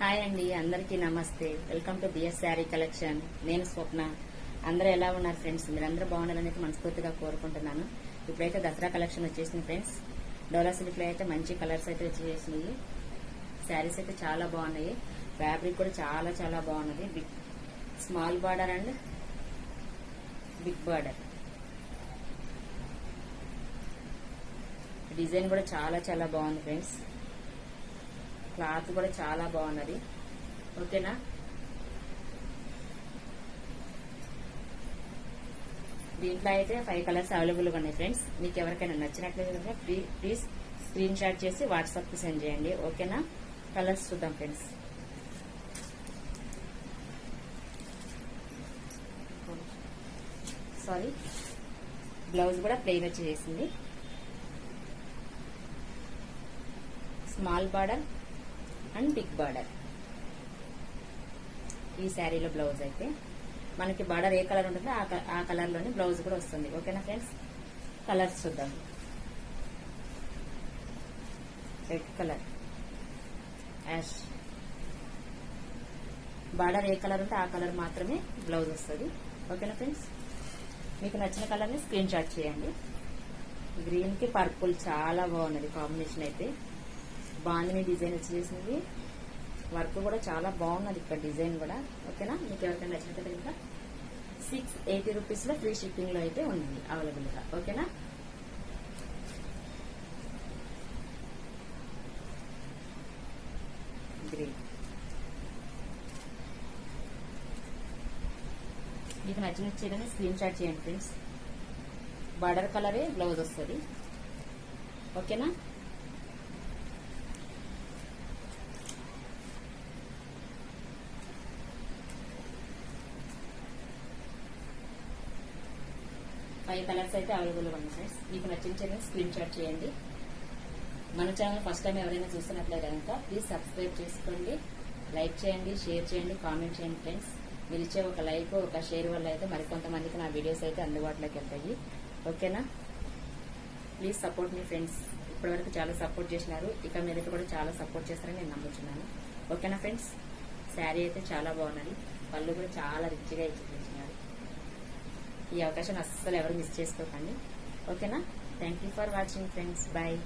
Hi అండి, అందరికీ నమస్తే. Welcome to BS sari collection. నేను స్వప్న. అందరూ ఎలా ఉన్నారు ఫ్రెండ్స్? మీరందరూ బాగుండాలని మనస్ఫూర్తిగా కోరుకుంటున్నాను. ఇప్పుడైతే దసరా కలెక్షన్ వచ్చేసింది ఫ్రెండ్స్. డోలా సిల్క్ లో అయితే మంచి కలర్స్ అయితే వచ్చేసినాయి. శారీస్ అయితే చాలా బాగున్నాయి. ఫ్యాబ్రిక్ కూడా చాలా చాలా బాగున్నది. Big small border and big border. Design కూడా చాలా చాలా బాగుంది ఫ్రెండ్స్. క్లాత్ కూడా చాలా బాగున్నది. ఓకేనా? దీంట్లో అయితే 5 కలర్స్ అవైలబుల్ గా ఉన్నాయి ఫ్రెండ్స్. మీకు ఎవరికైనా నచ్చినట్లయితే ప్లీజ్ స్క్రీన్ షాట్ చేసి వాట్సాప్ కి సెండ్ చేయండి. ఓకేనా? కలర్స్ చూద్దాం ఫ్రెండ్స్. సారీ, బ్లౌజ్ కూడా ప్లెయిన్ వచ్చేసింది. Small border and big border. ఈ శారీలో బ్లౌజ్ అయితే మనకి బార్డర్ ఏ కలర్ ఉంటుందో ఆ కలర్ లోనే బ్లౌజ్ కూడా వస్తుంది. ఓకేనా ఫ్రెండ్స్? కలర్స్ చూద్దాం. Red colour, ash. బార్డర్ ఏ కలర్ ఉంటే ఆ కలర్ మాత్రమే బ్లౌజ్ వస్తుంది. ఓకేనా ఫ్రెండ్స్? మీకు నచ్చిన కలర్ ని స్క్రీన్ షాట్ చేయండి. గ్రీన్ కి పర్పుల్ చాలా బాగున్నది కాంబినేషన్ అయితే. బాందిని డిజైన్ వచ్చేసింది. వర్క్ కూడా చాలా బాగున్నది ఇక్కడ డిజైన్ కూడా. ఓకేనా? మీకు ఎవరికైనా నచ్చినట్లయితే ఇంకా 680 రూపీస్ లో ఫ్రీ షిప్పింగ్ లో అయితే ఉంది అవైలబుల్ గా. ఓకేనా? గ్రీన్. మీకు నచ్చిన చీరని స్క్రీన్ షాట్ చేయండి ఫ్రెండ్స్. బార్డర్ కలరే బ్లౌజ్ వస్తుంది. ఓకేనా? ఫైవ్ కలర్స్ అయితే అవైలబుల్ గా ఉన్నాయి ఫ్రెండ్స్. మీకు నచ్చిన చీరని స్క్రీన్ షాట్ చేయండి. మన ఛానల్ ఫస్ట్ టైం ఎవరైనా చూస్తున్నట్లయితే కనుక ప్లీజ్ సబ్స్క్రైబ్ చేసుకోండి. లైక్ చేయండి, షేర్ చేయండి, కామెంట్ చేయండి ఫ్రెండ్స్. మీరు ఇచ్చే ఒక లైక్, ఒక షేర్ వల్ల అయితే మరికొంతమందికి నా వీడియోస్ అయితే అందుబాటులోకి వెళ్తాయి. ఓకేనా? Please support me friends. ఇప్పటివరకు చాలా సపోర్ట్ చేసినారు. ఇక మీదట కూడా చాలా సపోర్ట్ చేస్తారని నేను నమ్ముతున్నాను. ఓకేనా ఫ్రెండ్స్? శారీ అయితే చాలా బాగున్నది. పళ్ళు కూడా చాలా రిచ్గా ఇచ్చినారు. ఈ అవకాశం అస్సలు ఎవరు మిస్ చేసుకోకండి. ఓకేనా? Thank you for watching friends. Bye.